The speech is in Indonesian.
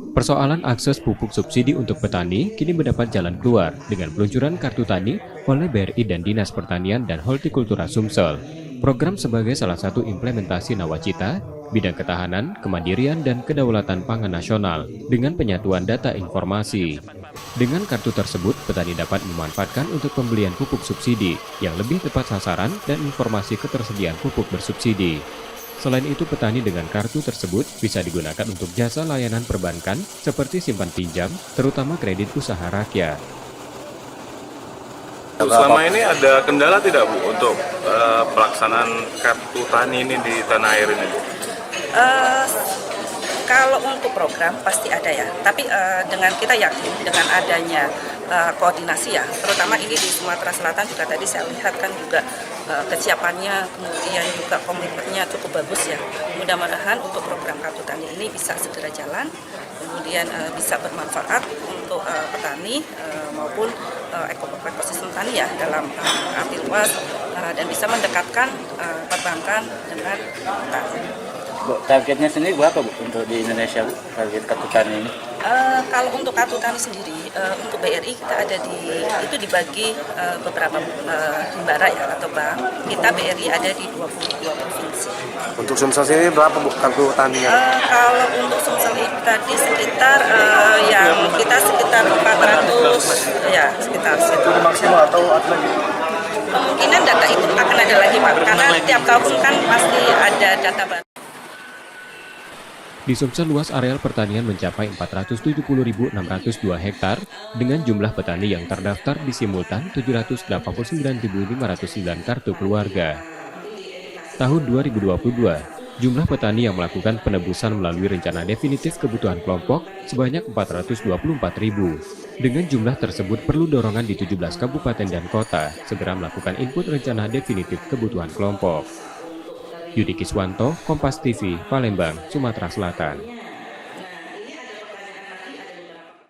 Persoalan akses pupuk subsidi untuk petani kini mendapat jalan keluar dengan peluncuran kartu tani oleh BRI dan Dinas Pertanian dan Hortikultura Sumsel. Program sebagai salah satu implementasi Nawacita, bidang ketahanan, kemandirian, dan kedaulatan pangan nasional dengan penyatuan data informasi. Dengan kartu tersebut, petani dapat memanfaatkan untuk pembelian pupuk subsidi yang lebih tepat sasaran dan informasi ketersediaan pupuk bersubsidi. Selain itu, petani dengan kartu tersebut bisa digunakan untuk jasa layanan perbankan seperti simpan pinjam, terutama kredit usaha rakyat. Selama ini ada kendala tidak Bu untuk pelaksanaan kartu tani ini di tanah air ini Bu? Kalau untuk program pasti ada ya, tapi dengan kita yakin dengan adanya koordinasi ya, terutama ini di Sumatera Selatan juga tadi saya lihat kan juga kesiapannya, kemudian juga komitmennya cukup bagus ya. Mudah-mudahan untuk program kartu tani ini bisa segera jalan, kemudian bisa bermanfaat untuk petani maupun ekosistem tani ya dalam arti luas dan bisa mendekatkan perbankan dengan petani. Bu, targetnya sendiri berapa Bu untuk di Indonesia Bu, target kartu tani ini? Kalau untuk kartu tani sendiri, untuk BRI kita ada itu dibagi beberapa himbara ya atau bank. Kita BRI ada di 22 provinsi. Untuk Sumsel sini berapa Bu kartu taninya? Kalau untuk Sumsel tadi sekitar yang kita sekitar 400 ya sekitar situ. Itu maksimal atau ada lagi? Kemungkinan data itu akan ada lagi Pak, karena tiap tahun kan pasti ada data baru. Di Sumsel luas areal pertanian mencapai 470.602 hektar dengan jumlah petani yang terdaftar di simultan 789.509 kartu keluarga. Tahun 2022, jumlah petani yang melakukan penebusan melalui rencana definitif kebutuhan kelompok sebanyak 424.000. Dengan jumlah tersebut perlu dorongan di 17 kabupaten dan kota segera melakukan input rencana definitif kebutuhan kelompok. Yudi Kiswanto, Kompas TV, Palembang, Sumatera Selatan.